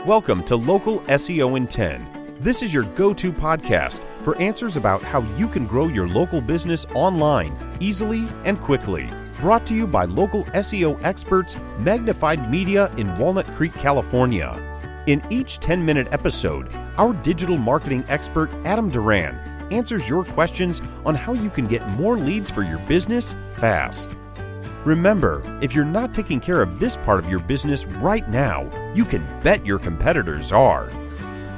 Welcome to Local SEO in 10. This is your go-to podcast for answers about how you can grow your local business online easily and quickly. Brought to you by local SEO experts Magnified Media in Walnut Creek, California. In each 10-minute episode, our digital marketing expert Adam Duran answers your questions on how you can get more leads for your business fast. Remember, if you're not taking care of this part of your business right now, you can bet your competitors are.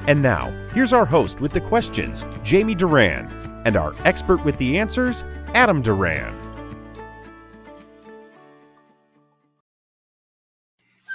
And now, here's our host with the questions, Jamie Duran, and our expert with the answers, Adam Duran.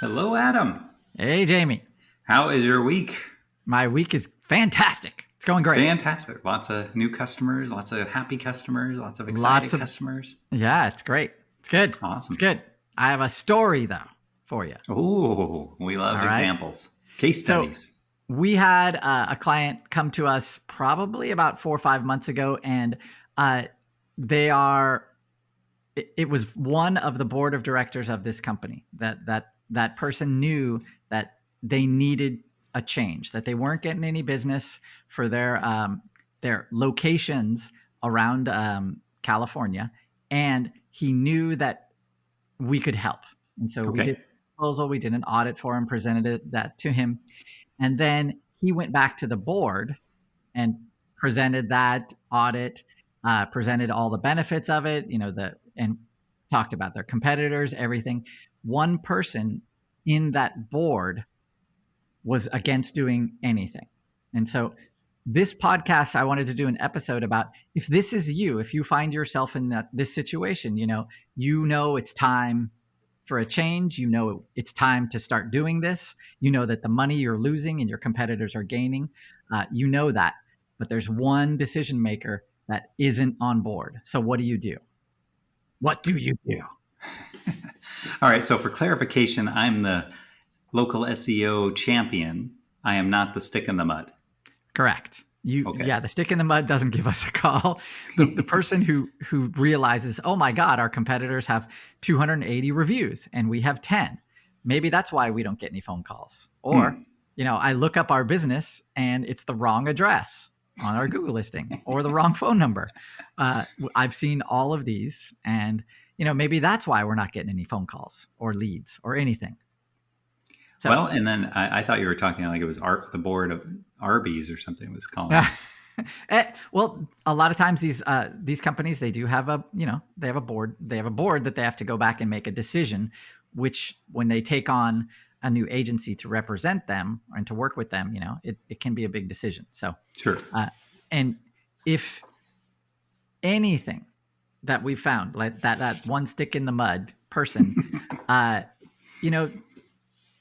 Hello, Adam. Hey, Jamie. How is your week? My week is fantastic. It's going great. Fantastic. Lots of new customers, lots of happy customers, lots of excited customers. Yeah, it's great. It's good. Awesome. It's good. I have a story, though, for you. Oh, we love examples. Case studies. So we had a client come to us probably about 4 or 5 months ago, and it was one of the board of directors of this company that person knew that they needed a change, that they weren't getting any business for their locations around California, and he knew that we could help. And so we did a proposal, we did an audit for him, presented that to him, and then he went back to the board and presented that audit, presented all the benefits of it, and talked about their competitors, everything. One person in that board was against doing anything. And so this podcast, I wanted to do an episode about if this is you, if you find yourself in this situation, it's time for a change, it's time to start doing this, that the money you're losing and your competitors are gaining, that, but there's one decision maker that isn't on board. So what do you do? What do you do? All right. So for clarification, I'm the local SEO champion. I am not the stick in the mud. Correct. Yeah, the stick in the mud doesn't give us a call. The person who realizes, oh my God, our competitors have 280 reviews and we have 10. Maybe that's why we don't get any phone calls. Or, I look up our business and it's the wrong address on our Google listing or the wrong phone number. I've seen all of these, and maybe that's why we're not getting any phone calls or leads or anything. So, well, and then I thought you were talking like it was the board of Arby's or something was calling. Well, a lot of times these companies, they do have they have a board that they have to go back and make a decision, which when they take on a new agency to represent them and to work with them, it can be a big decision. So sure. And if anything that we found, like that one stick in the mud person,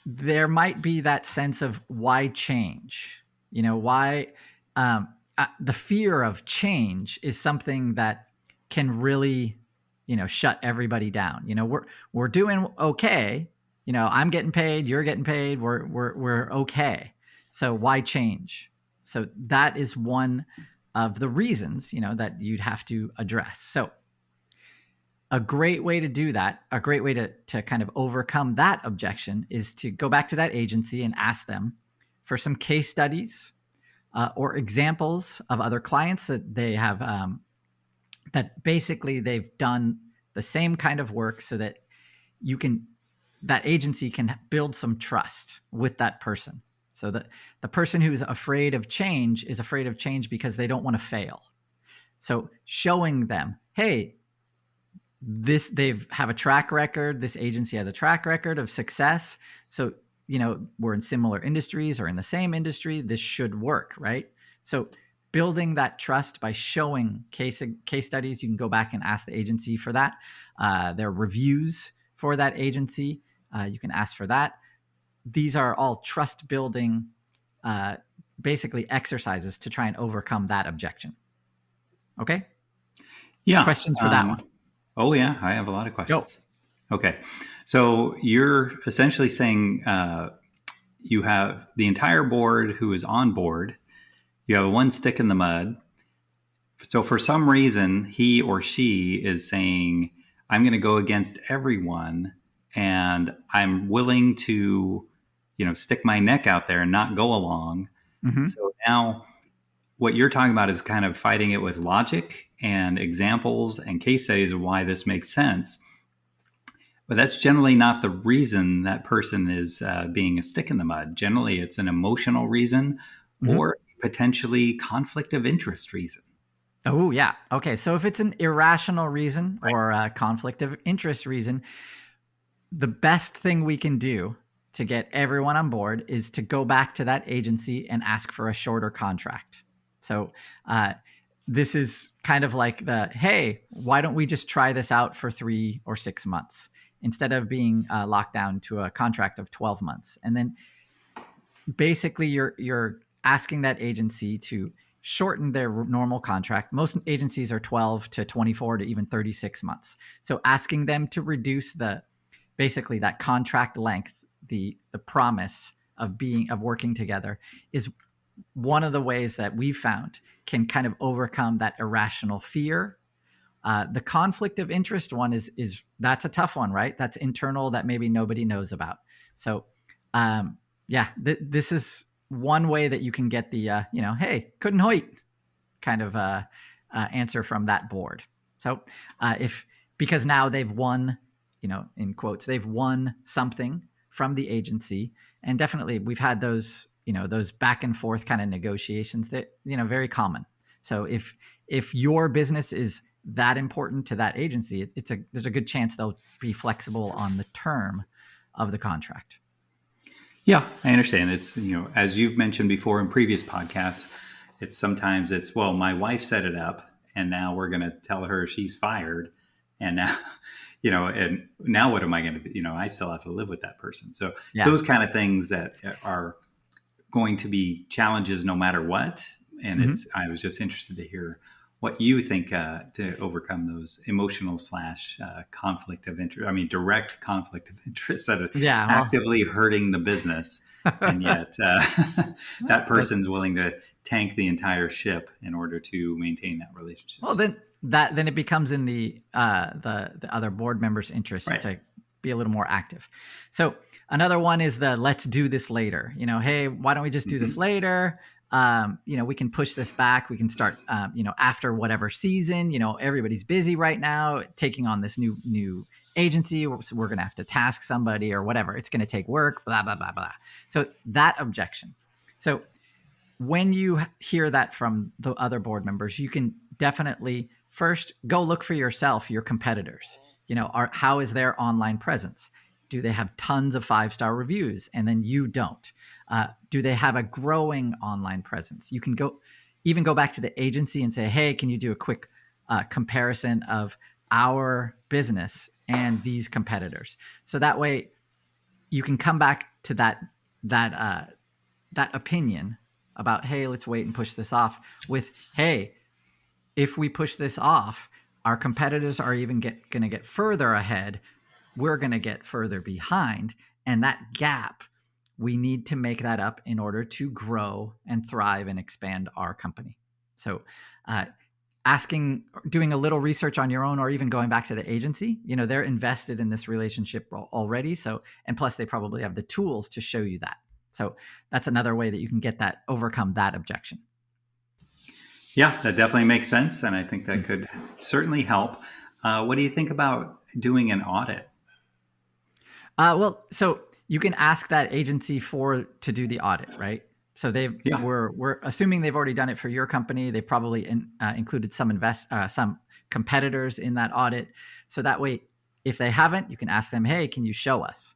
there might be that sense of why change, why the fear of change is something that can really, shut everybody down. We're doing okay. I'm getting paid, you're getting paid, we're okay. So why change? So that is one of the reasons, that you'd have to address. So a great way to do that, a great way to kind of overcome that objection is to go back to that agency and ask them for some case studies or examples of other clients that they have, that basically they've done the same kind of work so that that agency can build some trust with that person. So that the person who's afraid of change is afraid of change because they don't want to fail. So showing them, hey, they have a track record. This agency has a track record of success. So, we're in similar industries or in the same industry. This should work, right? So building that trust by showing case studies, you can go back and ask the agency for that. Their reviews for that agency, you can ask for that. These are all trust building, basically exercises to try and overcome that objection. Okay? Yeah. Questions for that one? Oh, yeah. I have a lot of questions. Go. Okay. So you're essentially saying you have the entire board who is on board. You have one stick in the mud. So for some reason, he or she is saying, I'm going to go against everyone and I'm willing to stick my neck out there and not go along. Mm-hmm. So now what you're talking about is kind of fighting it with logic and examples and case studies of why this makes sense. But that's generally not the reason that person is being a stick in the mud. Generally, it's an emotional reason or potentially conflict of interest reason. Oh, yeah. Okay. So if it's an irrational reason or a conflict of interest reason, the best thing we can do to get everyone on board is to go back to that agency and ask for a shorter contract. So this is kind of like hey, why don't we just try this out for 3 or 6 months instead of being locked down to a contract of 12 months? And then basically you're asking that agency to shorten their normal contract. Most agencies are 12 to 24 to even 36 months. So asking them to reduce basically that contract length, the promise of working together, is one of the ways that we've found can kind of overcome that irrational fear. The conflict of interest one is that's a tough one, right? That's internal, that maybe nobody knows about. So this is one way that you can get the hey, couldn't hoit kind of answer from that board. So because now they've won, in quotes, they've won something from the agency, and definitely we've had those back and forth kind of negotiations that very common. So if your business is that important to that agency, there's a good chance they'll be flexible on the term of the contract. Yeah, I understand. It's, as you've mentioned before in previous podcasts, sometimes well, my wife set it up and now we're going to tell her she's fired. And now, and now what am I going to do? I still have to live with that person. So those kind of things that are going to be challenges no matter what. And I was just interested to hear what you think to overcome those emotional / conflict of interest. I mean, direct conflict of interest that is actively hurting the business. And yet that person's willing to tank the entire ship in order to maintain that relationship. Well, then it becomes in the other board members' interest to be a little more active. So another one is let's do this later. Hey, why don't we just do this later? We can push this back. We can start, after whatever season. Everybody's busy right now taking on this new agency. So we're going to have to task somebody or whatever. It's going to take work, blah, blah, blah, blah. So that objection. So when you hear that from the other board members, you can definitely first go look for yourself, your competitors. How is their online presence? Do they have tons of 5-star reviews and then you don't? Do they have a growing online presence? You can go back to the agency and say, hey, can you do a quick comparison of our business and these competitors? So that way you can come back to that opinion about, hey, let's wait and push this off with, hey, if we push this off, our competitors are even going to get further ahead. We're going to get further behind. And that gap, we need to make that up in order to grow and thrive and expand our company. So doing a little research on your own, or even going back to the agency, they're invested in this relationship already. So, and plus they probably have the tools to show you that. So that's another way that you can overcome that objection. Yeah, that definitely makes sense. And I think that could certainly help. What do you think about doing an audit? So you can ask that agency to do the audit, right? So we're assuming they've already done it for your company. They've probably included some competitors in that audit. So that way, if they haven't, you can ask them, hey, can you show us,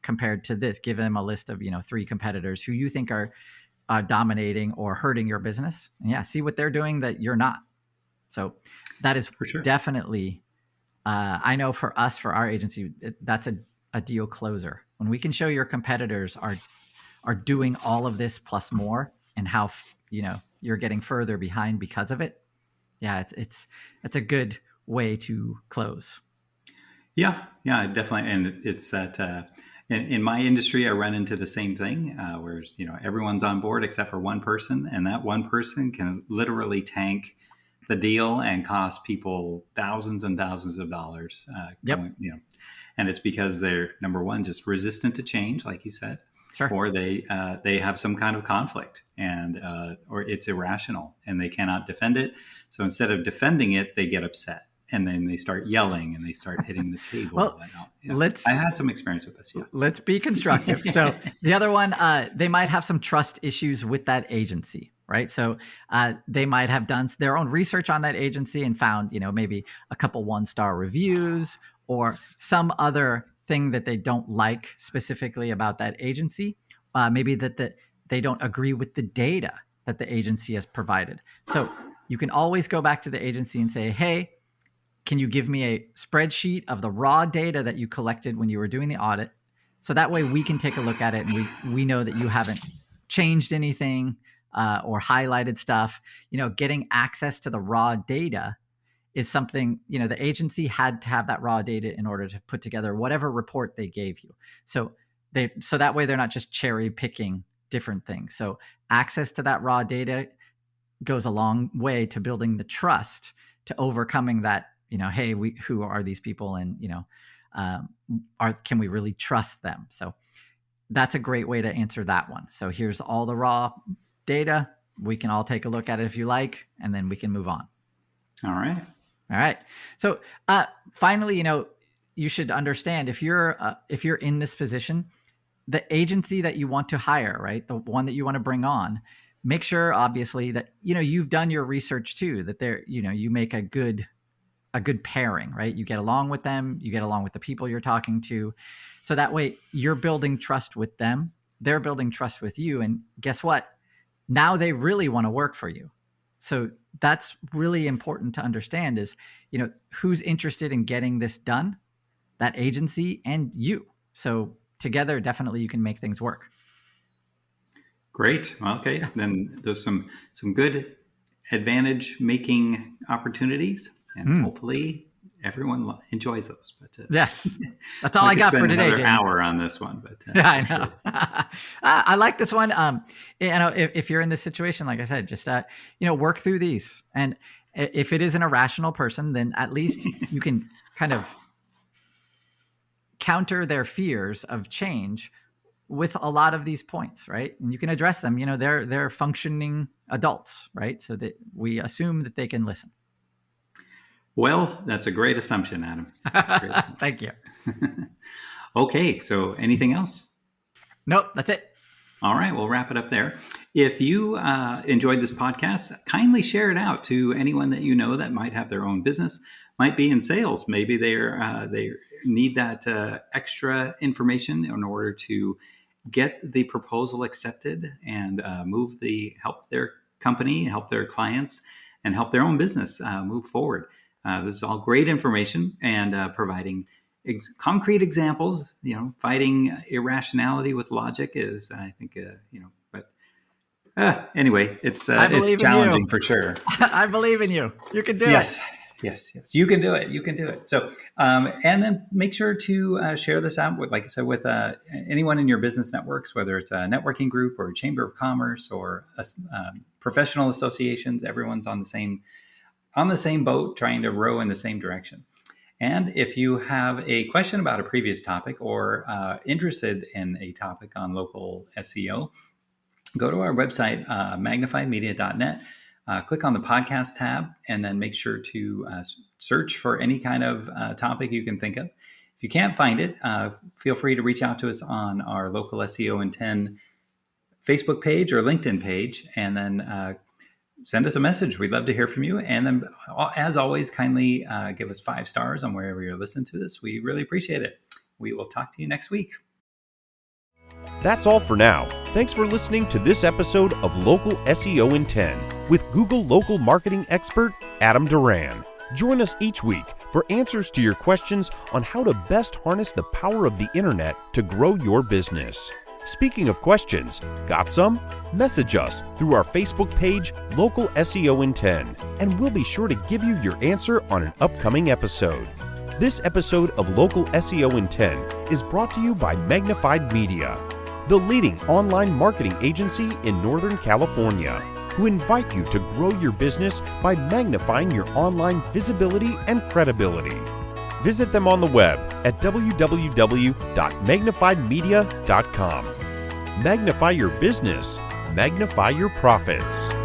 compared to this, give them a list of, 3 competitors who you think are dominating or hurting your business. And see what they're doing that you're not. So that is for sure. Definitely, I know for our agency, that's a deal closer. When we can show your competitors are doing all of this plus more, and how, you're getting further behind because of it. Yeah, it's a good way to close. Yeah, definitely. And it's that, in my industry, I run into the same thing, where, everyone's on board except for one person, and that one person can literally tank the deal and cost people thousands and thousands of dollars. And it's because they're, number one, just resistant to change, like you said. Sure. or they have some kind of conflict, and or it's irrational and they cannot defend it. So instead of defending it, they get upset. And then they start yelling and they start hitting the table. Well, I had some experience with this. Yeah. Let's be constructive. So the other one, they might have some trust issues with that agency, right? So they might have done their own research on that agency and found, maybe a couple 1-star reviews or some other thing that they don't like specifically about that agency. Maybe that they don't agree with the data that the agency has provided. So you can always go back to the agency and say, hey, can you give me a spreadsheet of the raw data that you collected when you were doing the audit? So that way we can take a look at it and we know that you haven't changed anything or highlighted stuff. Getting access to the raw data is something, the agency had to have that raw data in order to put together whatever report they gave you. So that way they're not just cherry picking different things. So access to that raw data goes a long way to building the trust, to overcoming that, hey, who are these people, and can we really trust them? So that's a great way to answer that one. So here's all the raw data. We can all take a look at it if you like, and then we can move on. All right. So finally, you should understand if you're in this position, the agency that you want to hire, right, the one that you want to bring on, make sure obviously that you've done your research too, that they're you make a good pairing, right? You get along with them, you get along with the people you're talking to. So that way you're building trust with them, they're building trust with you. And guess what? Now they really want to work for you. So that's really important to understand is, who's interested in getting this done? That agency and you. So together, definitely you can make things work. Great. Well, okay. Then there's some good advantage making opportunities. And hopefully everyone enjoys those. But yes, that's all I got for today. Another hour on this one, but I know. I like this one. If you're in this situation, like I said, just work through these. And if it is an irrational person, then at least you can kind of counter their fears of change with a lot of these points, right? And you can address them. They're functioning adults, right? So that we assume that they can listen. Well, that's a great assumption, Adam. That's a great assumption. Thank you. Okay, so anything else? Nope, that's it. All right, we'll wrap it up there. If you enjoyed this podcast, kindly share it out to anyone that you know that might have their own business, might be in sales. Maybe they need that extra information in order to get the proposal accepted and help their company, help their clients, and help their own business move forward. This is all great information and providing concrete examples. Fighting irrationality with logic is, I think, But anyway, it's challenging for sure. I believe in you. You can do it. Yes. You can do it. You can do it. So, and then make sure to share this out with, like I said, with anyone in your business networks, whether it's a networking group or a chamber of commerce or professional associations. Everyone's on the same boat, trying to row in the same direction. And if you have a question about a previous topic or interested in a topic on local SEO, go to our website, magnifiedmedia.net. Click on the podcast tab and then make sure to search for any kind of topic you can think of. If you can't find it, feel free to reach out to us on our local SEO in 10 Facebook page or LinkedIn page, and then send us a message. We'd love to hear from you. And then, as always, kindly give us 5 stars on wherever you're listening to this. We really appreciate it. We will talk to you next week. That's all for now. Thanks for listening to this episode of Local SEO in 10 with Google local marketing expert Adam Duran. Join us each week for answers to your questions on how to best harness the power of the internet to grow your business. Speaking of questions, got some? Message us through our Facebook page, Local SEO in 10, and we'll be sure to give you your answer on an upcoming episode. This episode of Local SEO in 10 is brought to you by Magnified Media, the leading online marketing agency in Northern California, who invite you to grow your business by magnifying your online visibility and credibility. Visit them on the web at www.magnifiedmedia.com. Magnify your business, magnify your profits.